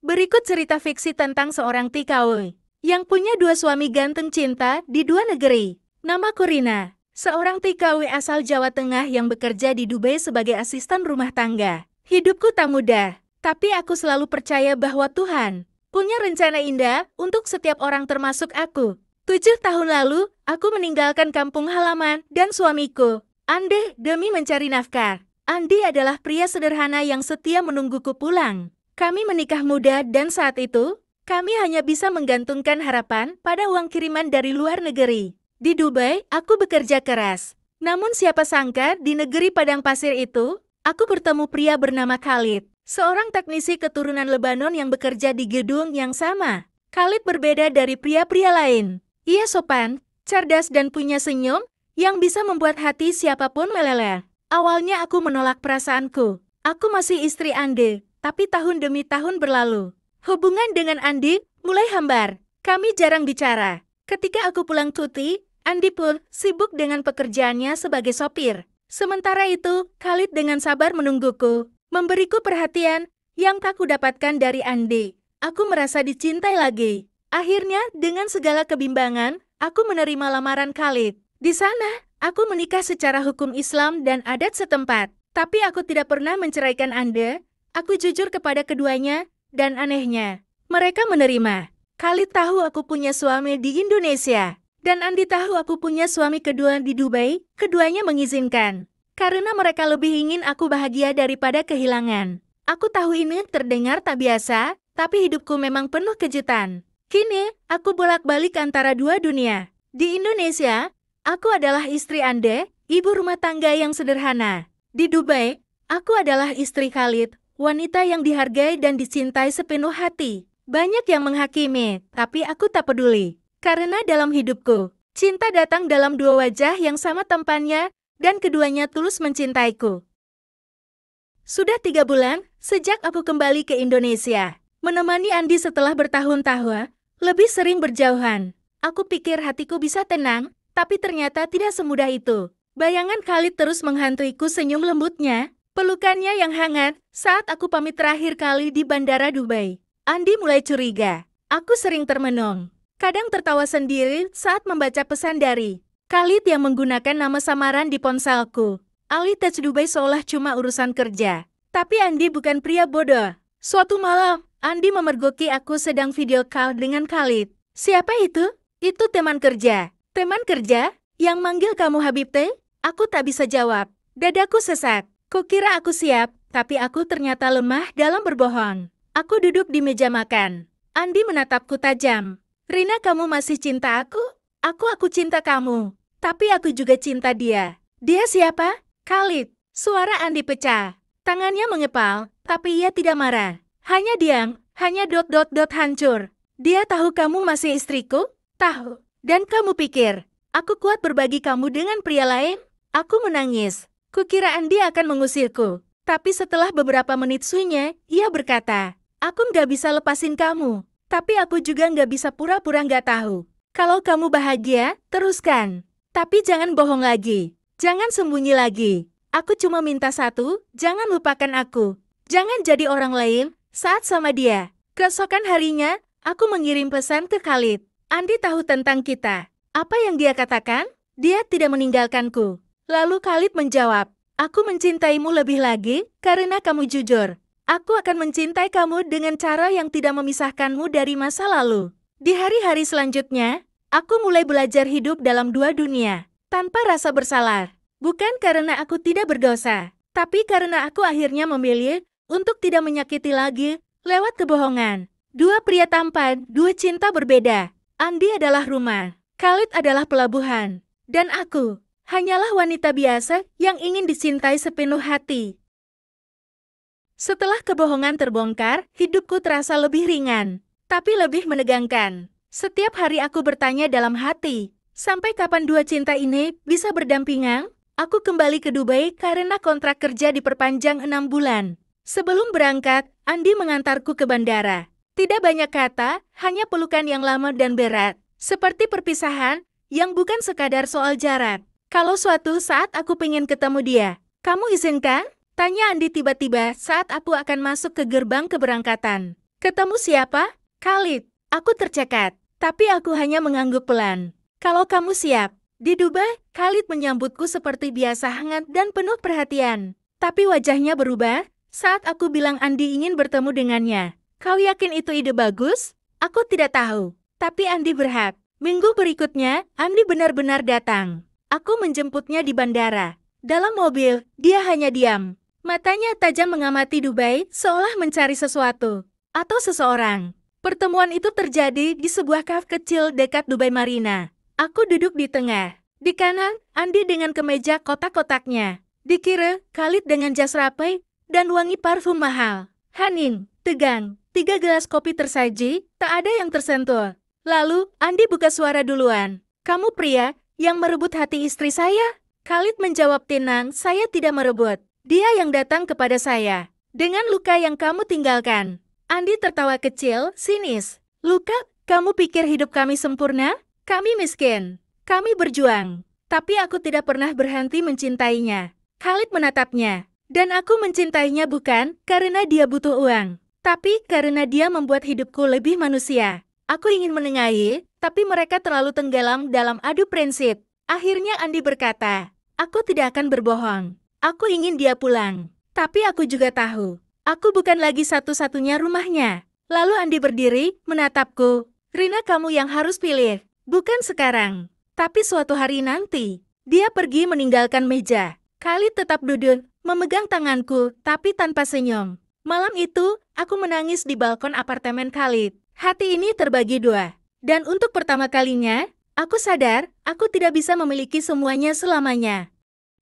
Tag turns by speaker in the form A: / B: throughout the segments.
A: Berikut cerita fiksi tentang seorang TKW yang punya dua suami ganteng cinta di dua negeri. Namaku Rina, seorang TKW asal Jawa Tengah yang bekerja di Dubai sebagai asisten rumah tangga. Hidupku tak mudah, tapi aku selalu percaya bahwa Tuhan punya rencana indah untuk setiap orang termasuk aku. 7 tahun lalu, aku meninggalkan kampung halaman dan suamiku, Andi, demi mencari nafkah. Andi adalah pria sederhana yang setia menungguku pulang. Kami menikah muda dan saat itu, kami hanya bisa menggantungkan harapan pada uang kiriman dari luar negeri. Di Dubai, aku bekerja keras. Namun siapa sangka di negeri padang pasir itu, aku bertemu pria bernama Khalid. Seorang teknisi keturunan Lebanon yang bekerja di gedung yang sama. Khalid berbeda dari pria-pria lain. Ia sopan, cerdas dan punya senyum yang bisa membuat hati siapapun meleleh. Awalnya aku menolak perasaanku. Aku masih istri Andi. Tapi tahun demi tahun berlalu. Hubungan dengan Andi mulai hambar. Kami jarang bicara. Ketika aku pulang cuti, Andi pun sibuk dengan pekerjaannya sebagai sopir. Sementara itu, Khalid dengan sabar menungguku, memberiku perhatian yang tak kudapatkan dari Andi. Aku merasa dicintai lagi. Akhirnya, dengan segala kebimbangan, aku menerima lamaran Khalid. Di sana, aku menikah secara hukum Islam dan adat setempat. Tapi aku tidak pernah menceraikan Andi. Aku jujur kepada keduanya, dan anehnya, mereka menerima. Khalid tahu aku punya suami di Indonesia, dan Andi tahu aku punya suami kedua di Dubai, keduanya mengizinkan. Karena mereka lebih ingin aku bahagia daripada kehilangan. Aku tahu ini terdengar tak biasa, tapi hidupku memang penuh kejutan. Kini, aku bolak-balik antara dua dunia. Di Indonesia, aku adalah istri Andi, ibu rumah tangga yang sederhana. Di Dubai, aku adalah istri Khalid, wanita yang dihargai dan dicintai sepenuh hati. Banyak yang menghakimi, tapi aku tak peduli. Karena dalam hidupku, cinta datang dalam dua wajah yang sama tampannya, dan keduanya tulus mencintaiku. Sudah 3 bulan, sejak aku kembali ke Indonesia. Menemani Andi setelah bertahun-tahun, lebih sering berjauhan. Aku pikir hatiku bisa tenang, tapi ternyata tidak semudah itu. Bayangan Khalid terus menghantuiku, senyum lembutnya, pelukannya yang hangat saat aku pamit terakhir kali di Bandara Dubai. Andi mulai curiga. Aku sering termenung. Kadang tertawa sendiri saat membaca pesan dari Khalid yang menggunakan nama samaran di ponselku. Ali Touch Dubai seolah cuma urusan kerja. Tapi Andi bukan pria bodoh. Suatu malam, Andi memergoki aku sedang video call dengan Khalid. Siapa itu? Itu teman kerja. Teman kerja? Yang manggil kamu Habib teh? Aku tak bisa jawab. Dadaku sesak. Kukira aku siap, tapi aku ternyata lemah dalam berbohong. Aku duduk di meja makan. Andi menatapku tajam. Rina, kamu masih cinta aku? Aku cinta kamu. Tapi aku juga cinta dia. Dia siapa? Khalid. Suara Andi pecah. Tangannya mengepal, tapi ia tidak marah. Hanya diam, hanya hancur. Dia tahu kamu masih istriku? Tahu. Dan kamu pikir, aku kuat berbagi kamu dengan pria lain? Aku menangis. Kukira Andi akan mengusirku. Tapi setelah beberapa menit sunyi, ia berkata, aku nggak bisa lepasin kamu. Tapi aku juga nggak bisa pura-pura nggak tahu. Kalau kamu bahagia, teruskan. Tapi jangan bohong lagi. Jangan sembunyi lagi. Aku cuma minta satu, jangan lupakan aku. Jangan jadi orang lain saat sama dia. Keesokan harinya, aku mengirim pesan ke Khalid. Andi tahu tentang kita. Apa yang dia katakan? Dia tidak meninggalkanku. Lalu Khalid menjawab, aku mencintaimu lebih lagi karena kamu jujur. Aku akan mencintai kamu dengan cara yang tidak memisahkanmu dari masa lalu. Di hari-hari selanjutnya, aku mulai belajar hidup dalam dua dunia, tanpa rasa bersalah. Bukan karena aku tidak berdosa, tapi karena aku akhirnya memilih untuk tidak menyakiti lagi lewat kebohongan. Dua pria tampan, dua cinta berbeda. Andi adalah rumah, Khalid adalah pelabuhan, dan aku hanyalah wanita biasa yang ingin dicintai sepenuh hati. Setelah kebohongan terbongkar, hidupku terasa lebih ringan, tapi lebih menegangkan. Setiap hari aku bertanya dalam hati, sampai kapan dua cinta ini bisa berdampingan? Aku kembali ke Dubai karena kontrak kerja diperpanjang 6 bulan. Sebelum berangkat, Andi mengantarku ke bandara. Tidak banyak kata, hanya pelukan yang lama dan berat. Seperti perpisahan, yang bukan sekadar soal jarak. Kalau suatu saat aku pengen ketemu dia, kamu izinkan? Tanya Andi tiba-tiba saat aku akan masuk ke gerbang keberangkatan. Ketemu siapa? Khalid. Aku tercekat, tapi aku hanya mengangguk pelan. Kalau kamu siap. Di Dubai, Khalid menyambutku seperti biasa hangat dan penuh perhatian. Tapi wajahnya berubah saat aku bilang Andi ingin bertemu dengannya. Kau yakin itu ide bagus? Aku tidak tahu. Tapi Andi berhak. Minggu berikutnya, Andi benar-benar datang. Aku menjemputnya di bandara. Dalam mobil, dia hanya diam. Matanya tajam mengamati Dubai seolah mencari sesuatu. Atau seseorang. Pertemuan itu terjadi di sebuah kafe kecil dekat Dubai Marina. Aku duduk di tengah. Di kanan, Andi dengan kemeja kotak-kotaknya. Di kiri, Khalid dengan jas rapi dan wangi parfum mahal. Hening, tegang. 3 gelas kopi tersaji, tak ada yang tersentuh. Lalu, Andi buka suara duluan. Kamu pria yang merebut hati istri saya? Khalid menjawab tenang, saya tidak merebut. Dia yang datang kepada saya. Dengan luka yang kamu tinggalkan. Andi tertawa kecil, sinis. Luka? Kamu pikir hidup kami sempurna? Kami miskin. Kami berjuang. Tapi aku tidak pernah berhenti mencintainya. Khalid menatapnya. Dan aku mencintainya bukan karena dia butuh uang. Tapi karena dia membuat hidupku lebih manusia. Aku ingin menengahi, tapi mereka terlalu tenggelam dalam adu prinsip. Akhirnya Andi berkata, aku tidak akan berbohong. Aku ingin dia pulang. Tapi aku juga tahu. Aku bukan lagi satu-satunya rumahnya. Lalu Andi berdiri, menatapku. Rina, kamu yang harus pilih. Bukan sekarang, tapi suatu hari nanti. Dia pergi meninggalkan meja. Khalid tetap duduk, memegang tanganku, tapi tanpa senyum. Malam itu, aku menangis di balkon apartemen Khalid. Hati ini terbagi dua. Dan untuk pertama kalinya, aku sadar, aku tidak bisa memiliki semuanya selamanya.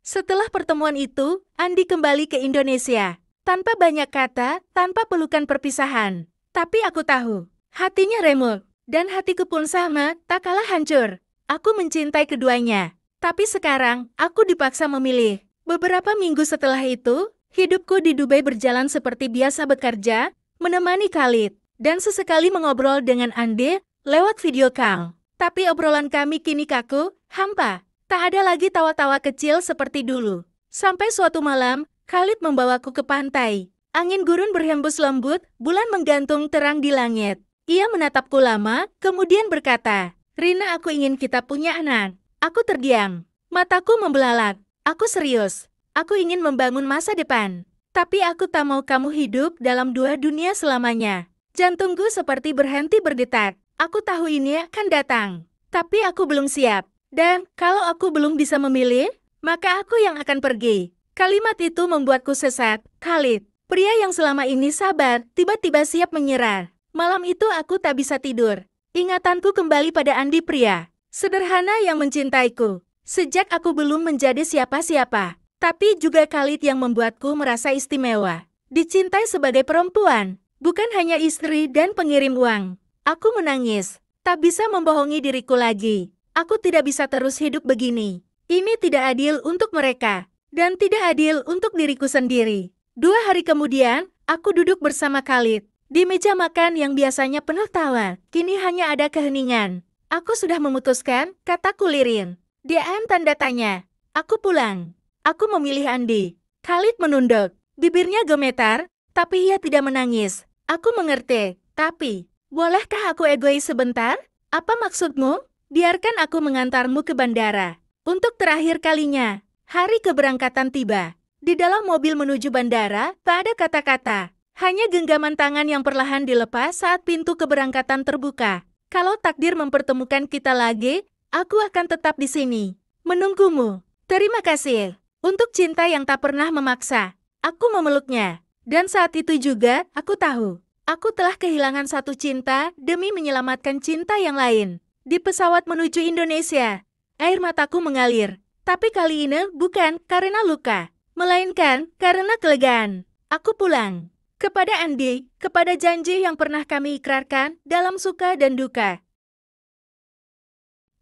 A: Setelah pertemuan itu, Andi kembali ke Indonesia. Tanpa banyak kata, tanpa pelukan perpisahan. Tapi aku tahu, hatinya remuk. Dan hatiku pun sama, tak kalah hancur. Aku mencintai keduanya. Tapi sekarang, aku dipaksa memilih. Beberapa minggu setelah itu, hidupku di Dubai berjalan seperti biasa bekerja, menemani Khalid, dan sesekali mengobrol dengan Andi lewat video call. Tapi obrolan kami kini kaku, hampa. Tak ada lagi tawa-tawa kecil seperti dulu. Sampai suatu malam, Khalid membawaku ke pantai. Angin gurun berhembus lembut, bulan menggantung terang di langit. Ia menatapku lama, kemudian berkata, Rina, aku ingin kita punya anak. Aku terdiam. Mataku membelalak. Aku serius. Aku ingin membangun masa depan. Tapi aku tak mau kamu hidup dalam dua dunia selamanya. Jantungku seperti berhenti berdetak. Aku tahu ini akan datang. Tapi aku belum siap. Dan kalau aku belum bisa memilih, maka aku yang akan pergi. Kalimat itu membuatku sesat. Khalid, pria yang selama ini sabar, tiba-tiba siap menyerah. Malam itu aku tak bisa tidur. Ingatanku kembali pada Andi, pria sederhana yang mencintaiku. Sejak aku belum menjadi siapa-siapa. Tapi juga Khalid yang membuatku merasa istimewa. Dicintai sebagai perempuan, bukan hanya istri dan pengirim uang. Aku menangis. Tak bisa membohongi diriku lagi. Aku tidak bisa terus hidup begini. Ini tidak adil untuk mereka. Dan tidak adil untuk diriku sendiri. 2 hari kemudian, aku duduk bersama Khalid. Di meja makan yang biasanya penuh tawa, kini hanya ada keheningan. Aku sudah memutuskan, kataku lirih. Dian tanda tanya. Aku pulang. Aku memilih Andi. Khalid menunduk. Bibirnya gemetar, tapi ia tidak menangis. Aku mengerti, tapi, bolehkah aku egois sebentar? Apa maksudmu? Biarkan aku mengantarmu ke bandara. Untuk terakhir kalinya, hari keberangkatan tiba. Di dalam mobil menuju bandara, tak ada kata-kata. Hanya genggaman tangan yang perlahan dilepas saat pintu keberangkatan terbuka. Kalau takdir mempertemukan kita lagi, aku akan tetap di sini, menunggumu. Terima kasih untuk cinta yang tak pernah memaksa. Aku memeluknya. Dan saat itu juga, aku tahu, aku telah kehilangan satu cinta demi menyelamatkan cinta yang lain. Di pesawat menuju Indonesia, air mataku mengalir. Tapi kali ini bukan karena luka, melainkan karena kelegaan. Aku pulang. Kepada Andi, kepada janji yang pernah kami ikrarkan dalam suka dan duka.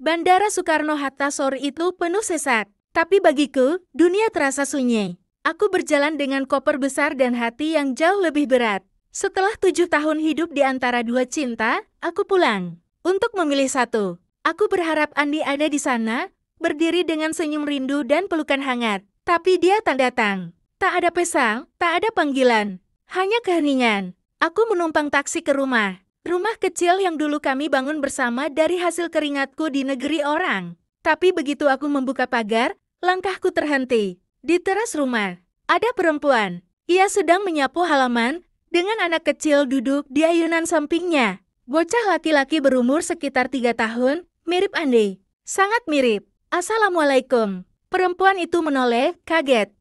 A: Bandara Soekarno-Hatta sore itu penuh sesak, tapi bagiku, dunia terasa sunyi. Aku berjalan dengan koper besar dan hati yang jauh lebih berat. Setelah 7 tahun hidup di antara dua cinta, aku pulang. Untuk memilih satu, aku berharap Andi ada di sana, berdiri dengan senyum rindu dan pelukan hangat. Tapi dia tak datang. Tak ada pesan, tak ada panggilan. Hanya keheningan. Aku menumpang taksi ke rumah. Rumah kecil yang dulu kami bangun bersama dari hasil keringatku di negeri orang. Tapi begitu aku membuka pagar, langkahku terhenti. Di teras rumah, ada perempuan. Ia sedang menyapu halaman, dengan anak kecil duduk di ayunan sampingnya. Bocah laki-laki berumur sekitar 3 tahun, mirip Andi. Sangat mirip. Assalamualaikum. Perempuan itu menoleh, kaget.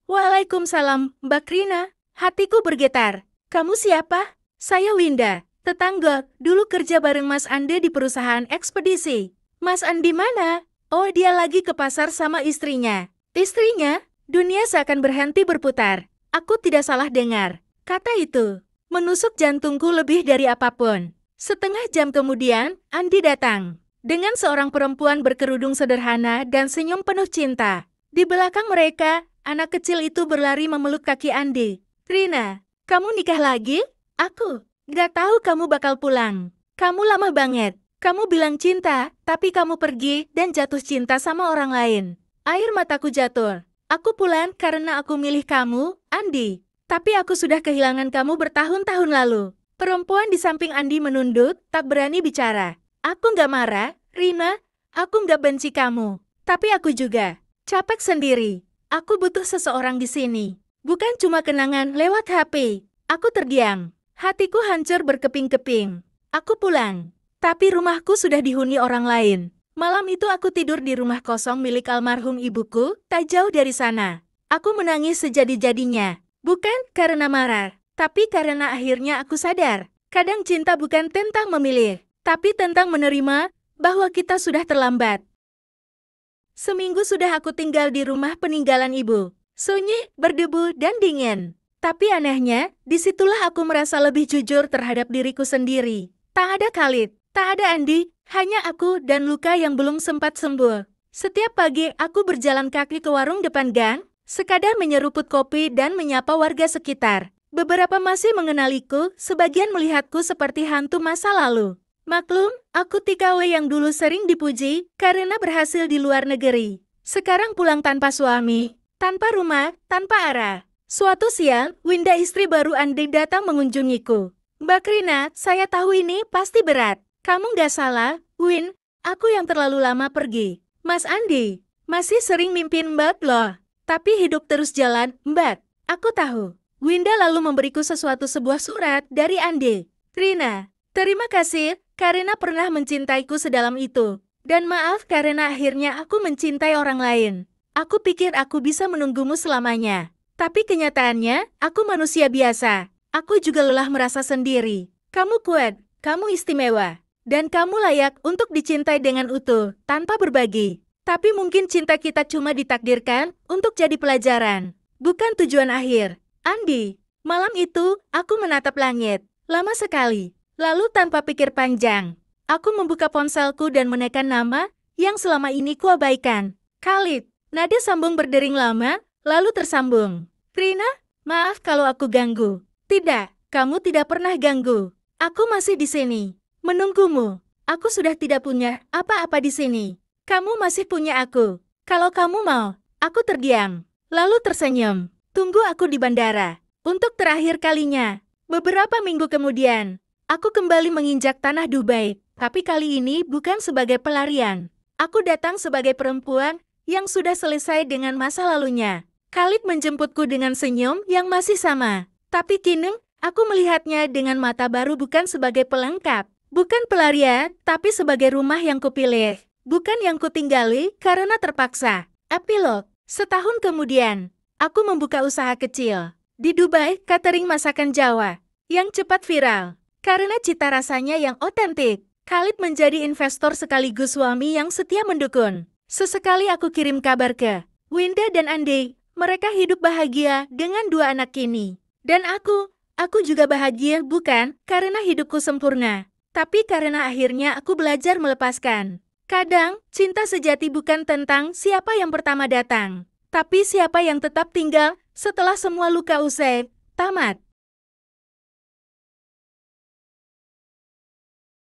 A: Waalaikumsalam, Mbak Rina. Hatiku bergetar. Kamu siapa? Saya Winda, tetangga. Dulu kerja bareng Mas Andi di perusahaan ekspedisi. Mas Andi mana? Oh, dia lagi ke pasar sama istrinya. Istrinya? Dunia seakan berhenti berputar. Aku tidak salah dengar. Kata itu menusuk jantungku lebih dari apapun. Setengah jam kemudian, Andi datang. Dengan seorang perempuan berkerudung sederhana dan senyum penuh cinta. Di belakang mereka, anak kecil itu berlari memeluk kaki Andi. Rina, kamu nikah lagi? Aku gak tahu kamu bakal pulang. Kamu lama banget. Kamu bilang cinta, tapi kamu pergi dan jatuh cinta sama orang lain. Air mataku jatuh. Aku pulang karena aku milih kamu, Andi. Tapi aku sudah kehilangan kamu bertahun-tahun lalu. Perempuan di samping Andi menunduk, tak berani bicara. Aku nggak marah, Rina. Aku nggak benci kamu. Tapi aku juga capek sendiri. Aku butuh seseorang di sini. Bukan cuma kenangan lewat HP. Aku terdiam. Hatiku hancur berkeping-keping. Aku pulang. Tapi rumahku sudah dihuni orang lain. Malam itu aku tidur di rumah kosong milik almarhum ibuku, tak jauh dari sana. Aku menangis sejadi-jadinya. Bukan karena marah, tapi karena akhirnya aku sadar. Kadang cinta bukan tentang memilih, tapi tentang menerima bahwa kita sudah terlambat. Seminggu sudah aku tinggal di rumah peninggalan ibu. Sunyi, berdebu, dan dingin. Tapi anehnya, disitulah aku merasa lebih jujur terhadap diriku sendiri. Tak ada Khalid, tak ada Andi, hanya aku dan luka yang belum sempat sembuh. Setiap pagi aku berjalan kaki ke warung depan gang, sekadar menyeruput kopi dan menyapa warga sekitar. Beberapa masih mengenaliku, sebagian melihatku seperti hantu masa lalu. Maklum, aku TKW yang dulu sering dipuji karena berhasil di luar negeri. Sekarang pulang tanpa suami, tanpa rumah, tanpa arah. Suatu siang, Winda istri baru Andi datang mengunjungiku. Mbak Rina, saya tahu ini pasti berat. Kamu nggak salah, Win. Aku yang terlalu lama pergi. Mas Andi, masih sering mimpin Mbak loh. Tapi hidup terus jalan, Mbak. Aku tahu. Winda lalu memberiku sebuah surat dari Andi. Rina, terima kasih karena pernah mencintaiku sedalam itu. Dan maaf karena akhirnya aku mencintai orang lain. Aku pikir aku bisa menunggumu selamanya. Tapi kenyataannya, aku manusia biasa. Aku juga lelah merasa sendiri. Kamu kuat, kamu istimewa. Dan kamu layak untuk dicintai dengan utuh, tanpa berbagi. Tapi mungkin cinta kita cuma ditakdirkan untuk jadi pelajaran, bukan tujuan akhir. Andi, malam itu, aku menatap langit. Lama sekali. Lalu tanpa pikir panjang, aku membuka ponselku dan menekan nama yang selama ini kuabaikan. Khalid. Nada sambung berdering lama, lalu tersambung. Rina, maaf kalau aku ganggu. Tidak, kamu tidak pernah ganggu. Aku masih di sini, menunggumu. Aku sudah tidak punya apa-apa di sini. Kamu masih punya aku. Kalau kamu mau, aku terdiam. Lalu tersenyum. Tunggu aku di bandara. Untuk terakhir kalinya. Beberapa minggu kemudian, aku kembali menginjak tanah Dubai. Tapi kali ini bukan sebagai pelarian. Aku datang sebagai perempuan yang sudah selesai dengan masa lalunya. Khalid menjemputku dengan senyum yang masih sama. Tapi kini, aku melihatnya dengan mata baru bukan sebagai pelengkap. Bukan pelarian, tapi sebagai rumah yang kupilih. Bukan yang kutinggali karena terpaksa. Epilog. Setahun kemudian, aku membuka usaha kecil. Di Dubai, catering masakan Jawa. Yang cepat viral. Karena cita rasanya yang otentik. Khalid menjadi investor sekaligus suami yang setia mendukung. Sesekali aku kirim kabar ke Winda dan Andi. Mereka hidup bahagia dengan 2 anak kini. Dan aku juga bahagia bukan karena hidupku sempurna. Tapi karena akhirnya aku belajar melepaskan. Kadang, cinta sejati bukan tentang siapa yang pertama datang, tapi siapa yang tetap tinggal setelah semua luka usai tamat.